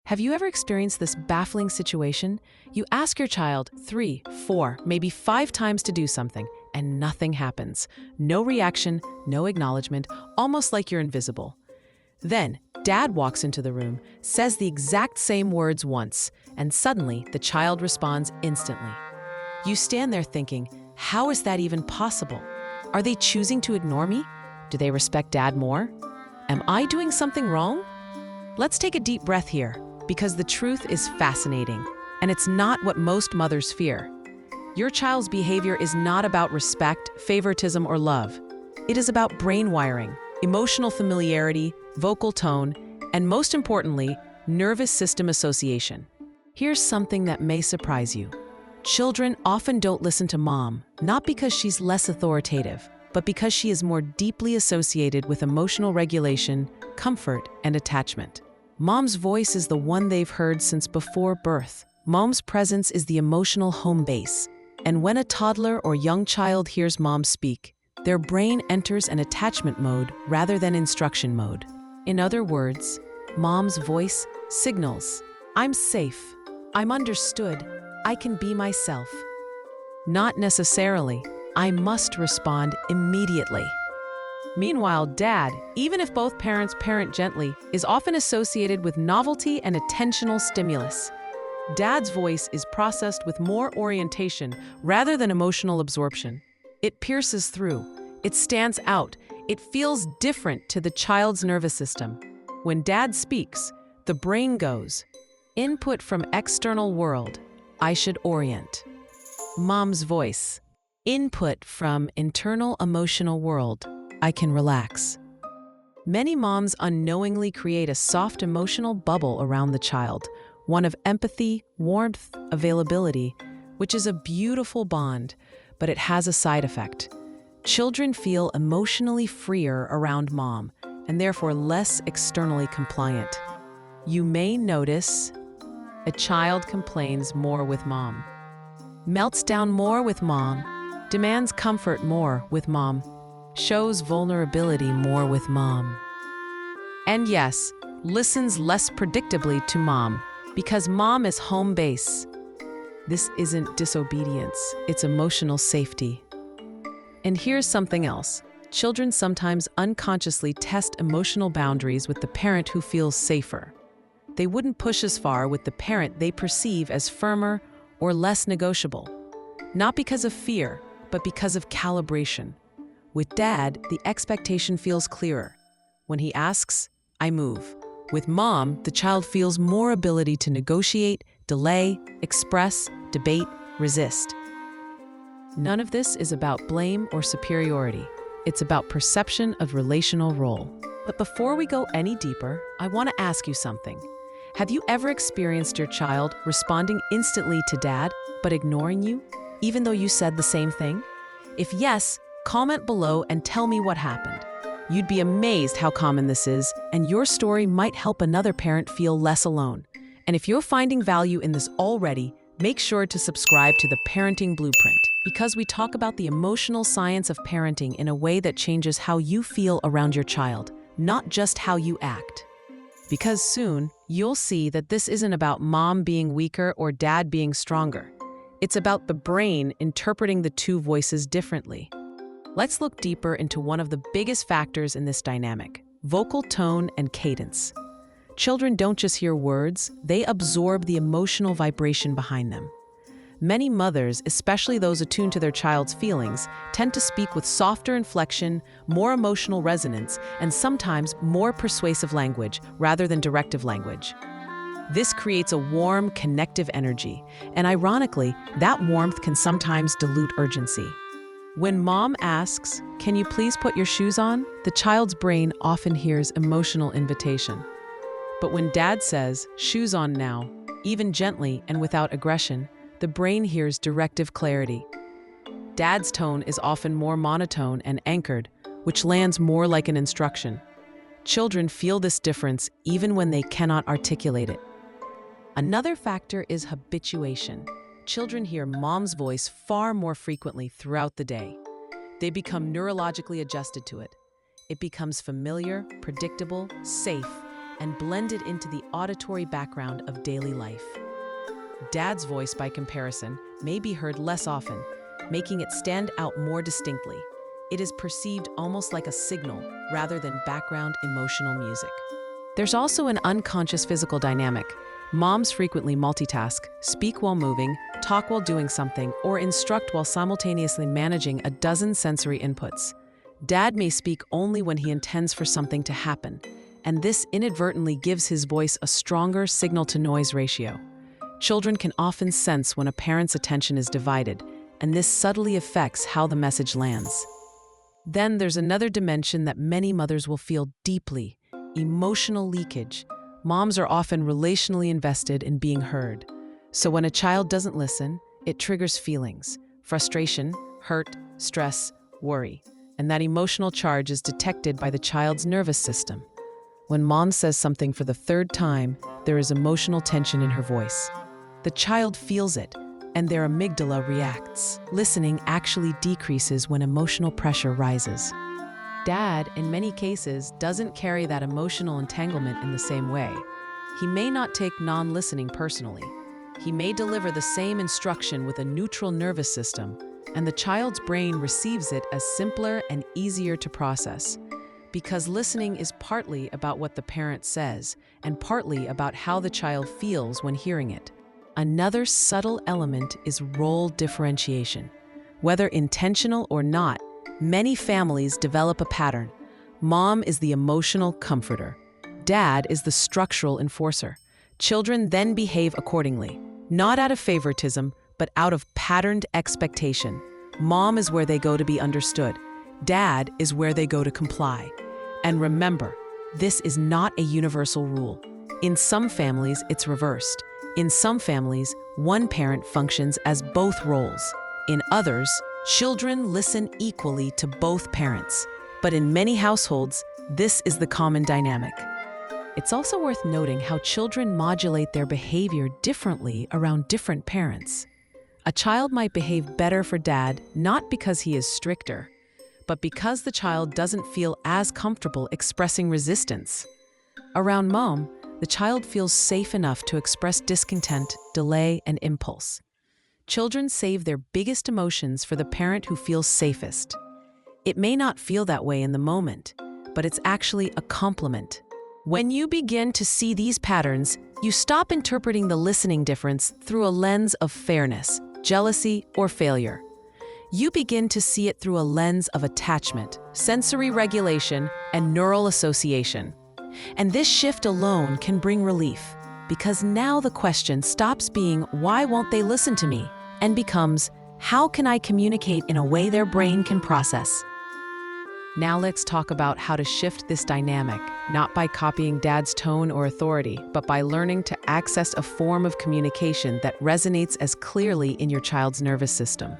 Have you ever experienced this baffling situation? You ask your child 3, 4, maybe 5 times to do something, and nothing happens. No reaction, no acknowledgement, almost like you're invisible. Then, dad walks into the room, says the exact same words once, and suddenly the child responds instantly. You stand there thinking, how is that even possible? Are they choosing to ignore me? Do they respect dad more? Am I doing something wrong? Let's take a deep breath here, because the truth is fascinating, and it's not what most mothers fear. Your child's behavior is not about respect, favoritism, or love. It is about brain wiring, emotional familiarity, vocal tone, and most importantly, nervous system association. Here's something that may surprise you. Children often don't listen to mom, not because she's less authoritative, but because she is more deeply associated with emotional regulation, comfort, and attachment. Mom's voice is the one they've heard since before birth. Mom's presence is the emotional home base. And when a toddler or young child hears mom speak, their brain enters an attachment mode rather than instruction mode. In other words, mom's voice signals, I'm safe, I'm understood, I can be myself. Not necessarily, I must respond immediately. Meanwhile, dad, even if both parents parent gently, is often associated with novelty and attentional stimulus. Dad's voice is processed with more orientation rather than emotional absorption. It pierces through, it stands out, it feels different to the child's nervous system. When dad speaks, the brain goes, input from external world, I should orient. Mom's voice, input from internal emotional world, I can relax. Many moms unknowingly create a soft emotional bubble around the child, one of empathy, warmth, availability, which is a beautiful bond, but it has a side effect. Children feel emotionally freer around mom, and therefore less externally compliant. You may notice a child complains more with mom, melts down more with mom, demands comfort more with mom, shows vulnerability more with mom. And yes, listens less predictably to mom, because mom is home base. This isn't disobedience, it's emotional safety. And here's something else. Children sometimes unconsciously test emotional boundaries with the parent who feels safer. They wouldn't push as far with the parent they perceive as firmer or less negotiable. Not because of fear, but because of calibration. With dad, the expectation feels clearer. When he asks, I move. With mom, the child feels more ability to negotiate, delay, express, debate, resist. None of this is about blame or superiority. It's about perception of relational role. But before we go any deeper, I want to ask you something. Have you ever experienced your child responding instantly to dad, but ignoring you, even though you said the same thing? If yes, comment below and tell me what happened. You'd be amazed how common this is, and your story might help another parent feel less alone. And if you're finding value in this already, make sure to subscribe to the Parenting Blueprint, because we talk about the emotional science of parenting in a way that changes how you feel around your child, not just how you act. Because soon, you'll see that this isn't about mom being weaker or dad being stronger. It's about the brain interpreting the two voices differently. Let's look deeper into one of the biggest factors in this dynamic: vocal tone and cadence. Children don't just hear words, they absorb the emotional vibration behind them. Many mothers, especially those attuned to their child's feelings, tend to speak with softer inflection, more emotional resonance, and sometimes more persuasive language rather than directive language. This creates a warm, connective energy, and ironically, that warmth can sometimes dilute urgency. When mom asks, "Can you please put your shoes on?" the child's brain often hears emotional invitation. But when dad says, "Shoes on now," even gently and without aggression, the brain hears directive clarity. Dad's tone is often more monotone and anchored, which lands more like an instruction. Children feel this difference even when they cannot articulate it. Another factor is habituation. Children hear mom's voice far more frequently throughout the day. They become neurologically adjusted to it. It becomes familiar, predictable, safe, and blended into the auditory background of daily life. Dad's voice, by comparison, may be heard less often, making it stand out more distinctly. It is perceived almost like a signal rather than background emotional music. There's also an unconscious physical dynamic. Moms frequently multitask, speak while moving, talk while doing something, or instruct while simultaneously managing a dozen sensory inputs. Dad may speak only when he intends for something to happen, and this inadvertently gives his voice a stronger signal-to-noise ratio. Children can often sense when a parent's attention is divided, and this subtly affects how the message lands. Then there's another dimension that many mothers will feel deeply: emotional leakage. Moms are often relationally invested in being heard. So when a child doesn't listen, it triggers feelings: frustration, hurt, stress, worry. And that emotional charge is detected by the child's nervous system. When mom says something for the third time, there is emotional tension in her voice. The child feels it, and their amygdala reacts. Listening actually decreases when emotional pressure rises. Dad, in many cases, doesn't carry that emotional entanglement in the same way. He may not take non-listening personally. He may deliver the same instruction with a neutral nervous system, and the child's brain receives it as simpler and easier to process. Because listening is partly about what the parent says, and partly about how the child feels when hearing it. Another subtle element is role differentiation. Whether intentional or not, many families develop a pattern. Mom is the emotional comforter. Dad is the structural enforcer. Children then behave accordingly, not out of favoritism, but out of patterned expectation. Mom is where they go to be understood. Dad is where they go to comply. And remember, this is not a universal rule. In some families, it's reversed. In some families, one parent functions as both roles. In others, children listen equally to both parents. But in many households, this is the common dynamic. It's also worth noting how children modulate their behavior differently around different parents. A child might behave better for dad not because he is stricter, but because the child doesn't feel as comfortable expressing resistance. Around mom, the child feels safe enough to express discontent, delay, and impulse. Children save their biggest emotions for the parent who feels safest. It may not feel that way in the moment, but it's actually a compliment. When you begin to see these patterns, you stop interpreting the listening difference through a lens of fairness, jealousy, or failure. You begin to see it through a lens of attachment, sensory regulation, and neural association. And this shift alone can bring relief, because now the question stops being, "Why won't they listen to me?" and becomes, "How can I communicate in a way their brain can process?" Now let's talk about how to shift this dynamic, not by copying dad's tone or authority, but by learning to access a form of communication that resonates as clearly in your child's nervous system.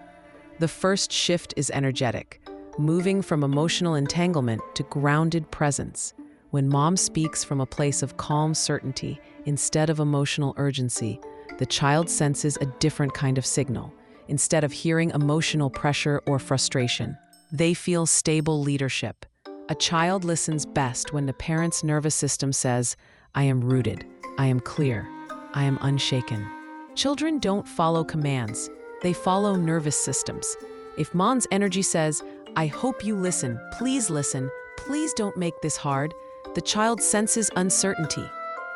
The first shift is energetic, moving from emotional entanglement to grounded presence. When mom speaks from a place of calm certainty instead of emotional urgency, the child senses a different kind of signal. Instead of hearing emotional pressure or frustration, they feel stable leadership. A child listens best when the parent's nervous system says, "I am rooted, I am clear, I am unshaken." Children don't follow commands, they follow nervous systems. If mom's energy says, "I hope you listen, please don't make this hard," the child senses uncertainty.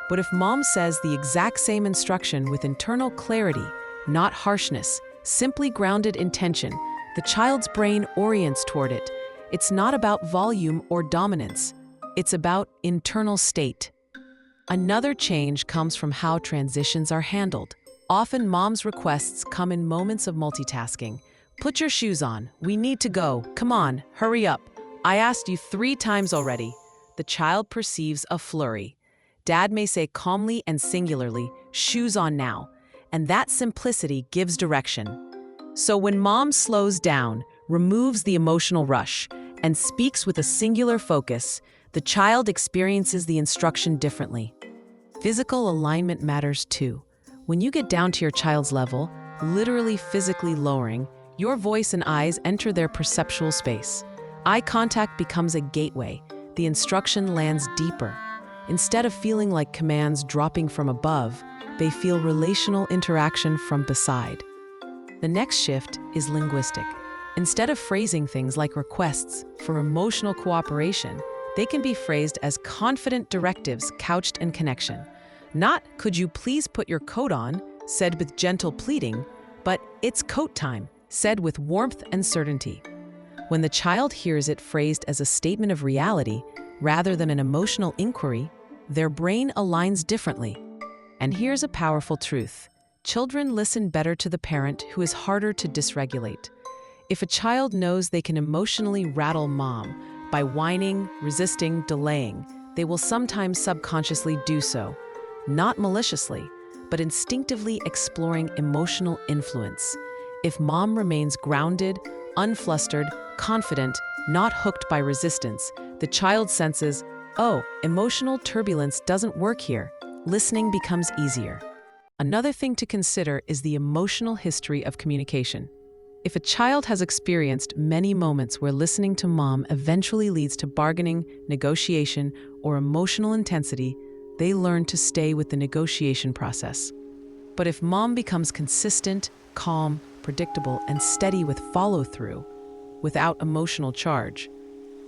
But if mom says the exact same instruction with internal clarity, not harshness, simply grounded intention, the child's brain orients toward it. It's not about volume or dominance. It's about internal state. Another change comes from how transitions are handled. Often mom's requests come in moments of multitasking. "Put your shoes on. We need to go. Come on, hurry up. I asked you 3 times already." The child perceives a flurry. Dad may say calmly and singularly, "Shoes on now." And that simplicity gives direction. So when mom slows down, removes the emotional rush, and speaks with a singular focus, the child experiences the instruction differently. Physical alignment matters too. When you get down to your child's level, literally physically lowering, your voice and eyes enter their perceptual space. Eye contact becomes a gateway. The instruction lands deeper. Instead of feeling like commands dropping from above, they feel relational interaction from beside. The next shift is linguistic. Instead of phrasing things like requests for emotional cooperation, they can be phrased as confident directives couched in connection. Not, "Could you please put your coat on," said with gentle pleading, but "It's coat time," said with warmth and certainty. When the child hears it phrased as a statement of reality rather than an emotional inquiry, their brain aligns differently. And here's a powerful truth. Children listen better to the parent who is harder to dysregulate. If a child knows they can emotionally rattle mom by whining, resisting, delaying, they will sometimes subconsciously do so, not maliciously, but instinctively exploring emotional influence. If mom remains grounded, unflustered, confident, not hooked by resistance, the child senses, "Oh, emotional turbulence doesn't work here." Listening becomes easier. Another thing to consider is the emotional history of communication. If a child has experienced many moments where listening to mom eventually leads to bargaining, negotiation, or emotional intensity, they learn to stay with the negotiation process. But if mom becomes consistent, calm, predictable, and steady with follow-through, without emotional charge,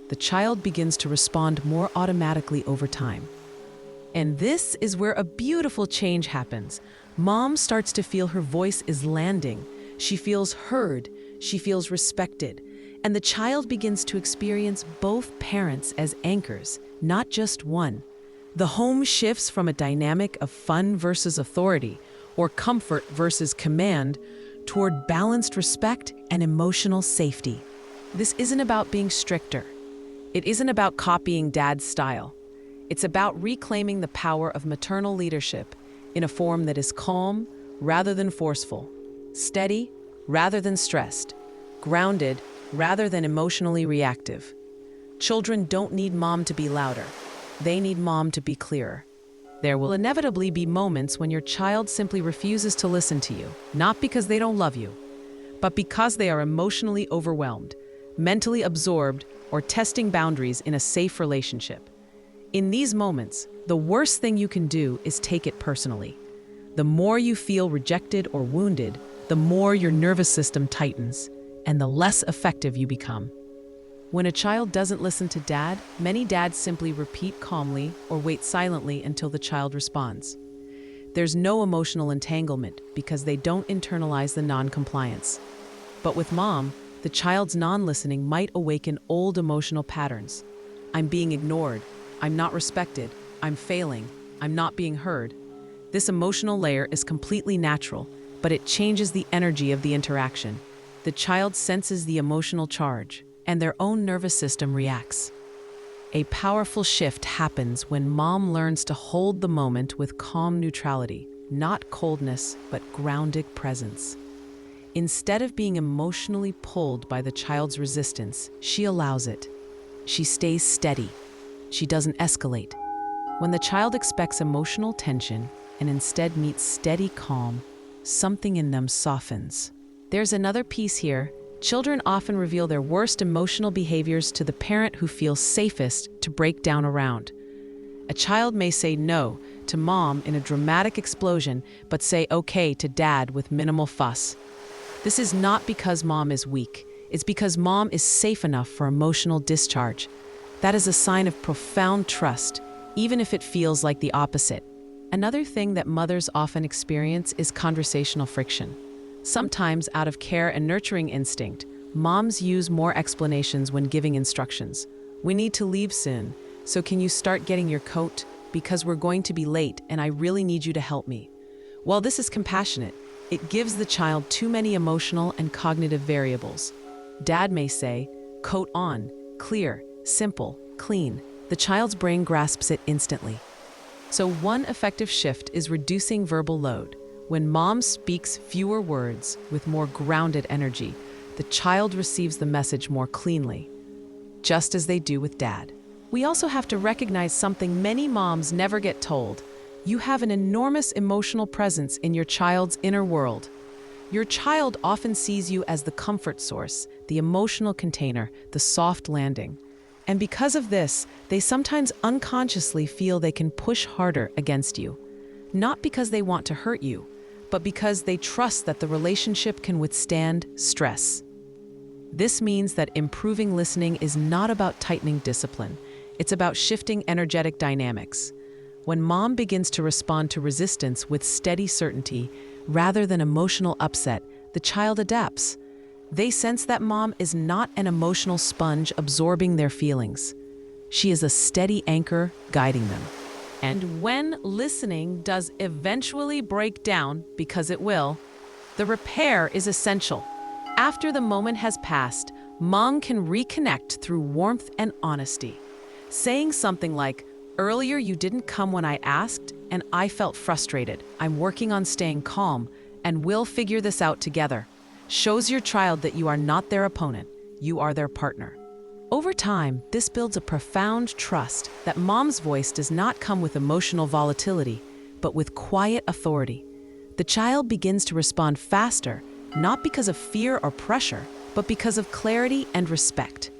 the child begins to respond more automatically over time. And this is where a beautiful change happens. Mom starts to feel her voice is landing. She feels heard, she feels respected, and the child begins to experience both parents as anchors, not just one. The home shifts from a dynamic of fun versus authority, or comfort versus command, toward balanced respect and emotional safety. This isn't about being stricter. It isn't about copying dad's style. It's about reclaiming the power of maternal leadership in a form that is calm rather than forceful, steady rather than stressed, grounded rather than emotionally reactive. Children don't need mom to be louder. They need mom to be clearer. There will inevitably be moments when your child simply refuses to listen to you, not because they don't love you, but because they are emotionally overwhelmed, mentally absorbed, or testing boundaries in a safe relationship. In these moments, the worst thing you can do is take it personally. The more you feel rejected or wounded, the more your nervous system tightens, and the less effective you become. When a child doesn't listen to dad, many dads simply repeat calmly or wait silently until the child responds. There's no emotional entanglement because they don't internalize the non-compliance. But with mom, the child's non-listening might awaken old emotional patterns. I'm being ignored. I'm not respected. I'm failing. I'm not being heard. This emotional layer is completely natural, but it changes the energy of the interaction. The child senses the emotional charge, and their own nervous system reacts. A powerful shift happens when mom learns to hold the moment with calm neutrality, not coldness, but grounded presence. Instead of being emotionally pulled by the child's resistance, she allows it. She stays steady. She doesn't escalate. When the child expects emotional tension and instead meets steady calm, something in them softens. There's another piece here. Children often reveal their worst emotional behaviors to the parent who feels safest to break down around. A child may say no to mom in a dramatic explosion, but say okay to dad with minimal fuss. This is not because mom is weak. It's because mom is safe enough for emotional discharge. That is a sign of profound trust, even if it feels like the opposite. Another thing that mothers often experience is conversational friction. Sometimes, out of care and nurturing instinct, moms use more explanations when giving instructions. "We need to leave soon, so can you start getting your coat? Because we're going to be late and I really need you to help me." While this is compassionate, it gives the child too many emotional and cognitive variables. Dad may say, "Coat on, clear, simple, clean." The child's brain grasps it instantly. So one effective shift is reducing verbal load. When mom speaks fewer words with more grounded energy, the child receives the message more cleanly, just as they do with dad. We also have to recognize something many moms never get told. You have an enormous emotional presence in your child's inner world. Your child often sees you as the comfort source, the emotional container, the soft landing. And because of this, they sometimes unconsciously feel they can push harder against you. Not because they want to hurt you, but because they trust that the relationship can withstand stress. This means that improving listening is not about tightening discipline. It's about shifting energetic dynamics. When mom begins to respond to resistance with steady certainty, rather than emotional upset, the child adapts. They sense that mom is not an emotional sponge absorbing their feelings. She is a steady anchor guiding them. And when listening does eventually break down, because it will, the repair is essential. After the moment has passed, mom can reconnect through warmth and honesty. Saying something like, "Earlier you didn't come when I asked, and I felt frustrated. I'm working on staying calm, and we'll figure this out together," shows your child that you are not their opponent, you are their partner. Over time, this builds a profound trust that mom's voice does not come with emotional volatility, but with quiet authority. The child begins to respond faster, not because of fear or pressure, but because of clarity and respect.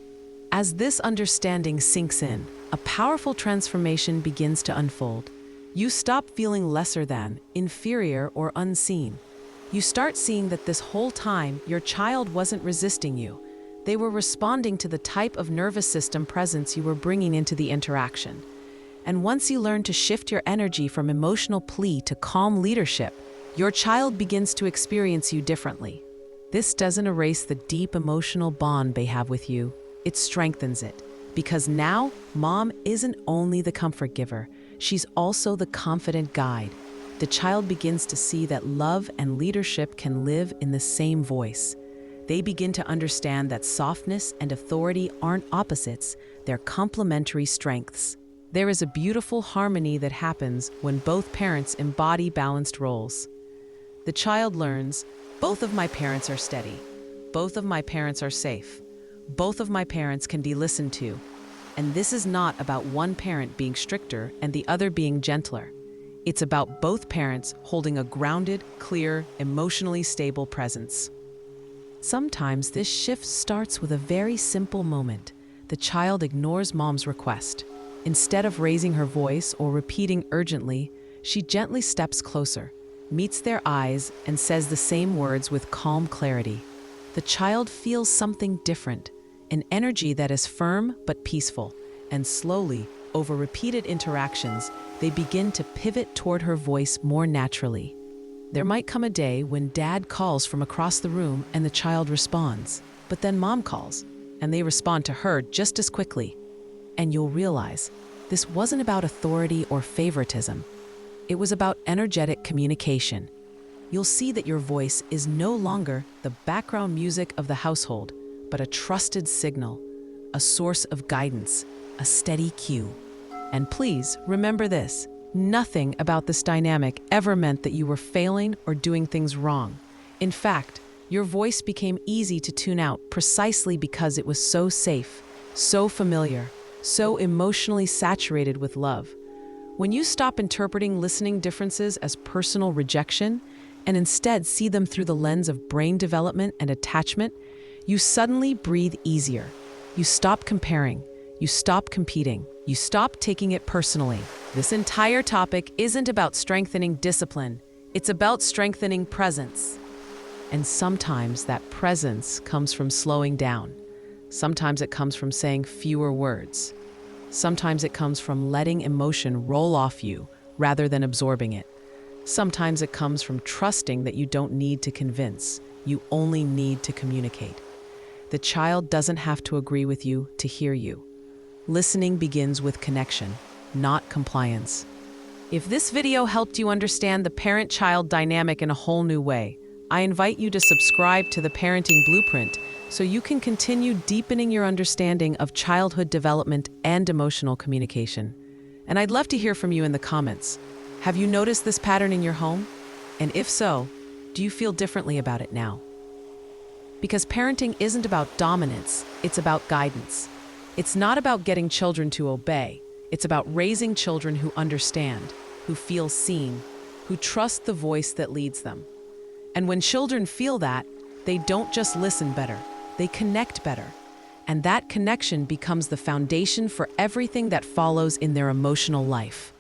As this understanding sinks in, a powerful transformation begins to unfold. You stop feeling lesser than, inferior, or unseen. You start seeing that this whole time, your child wasn't resisting you. They were responding to the type of nervous system presence you were bringing into the interaction. And once you learn to shift your energy from emotional plea to calm leadership, your child begins to experience you differently. This doesn't erase the deep emotional bond they have with you. It strengthens it. Because now, mom isn't only the comfort giver, she's also the confident guide. The child begins to see that love and leadership can live in the same voice. They begin to understand that softness and authority aren't opposites, they're complementary strengths. There is a beautiful harmony that happens when both parents embody balanced roles. The child learns, both of my parents are steady. Both of my parents are safe. Both of my parents can be listened to. And this is not about one parent being stricter and the other being gentler. It's about both parents holding a grounded, clear, emotionally stable presence. Sometimes this shift starts with a very simple moment. The child ignores mom's request. Instead of raising her voice or repeating urgently, she gently steps closer, meets their eyes, and says the same words with calm clarity. The child feels something different, an energy that is firm but peaceful, and slowly, over repeated interactions, they begin to pivot toward her voice more naturally. There might come a day when dad calls from across the room and the child responds, but then mom calls, and they respond to her just as quickly. And you'll realize, this wasn't about authority or favoritism. It was about energetic communication. You'll see that your voice is no longer the background music of the household, but a trusted signal, a source of guidance, a steady cue. And please remember this, nothing about this dynamic ever meant that you were failing or doing things wrong. In fact, your voice became easy to tune out precisely because it was so safe, so familiar, so emotionally saturated with love. When you stop interpreting listening differences as personal rejection and instead see them through the lens of brain development and attachment, you suddenly breathe easier. You stop comparing. You stop competing. You stop taking it personally. This entire topic isn't about strengthening discipline. It's about strengthening presence. And sometimes that presence comes from slowing down. Sometimes it comes from saying fewer words. Sometimes it comes from letting emotion roll off you rather than absorbing it. Sometimes it comes from trusting that you don't need to convince. You only need to communicate. The child doesn't have to agree with you to hear you. Listening begins with connection, not compliance. If this video helped you understand the parent-child dynamic in a whole new way, I invite you to subscribe to the Parenting Blueprint so you can continue deepening your understanding of childhood development and emotional communication. And I'd love to hear from you in the comments. Have you noticed this pattern in your home? And if so, do you feel differently about it now? Because parenting isn't about dominance, it's about guidance. It's not about getting children to obey. It's about raising children who understand, who feel seen, who trust the voice that leads them. And when children feel that, they don't just listen better, they connect better. and that connection becomes the foundation for everything that follows in their emotional life.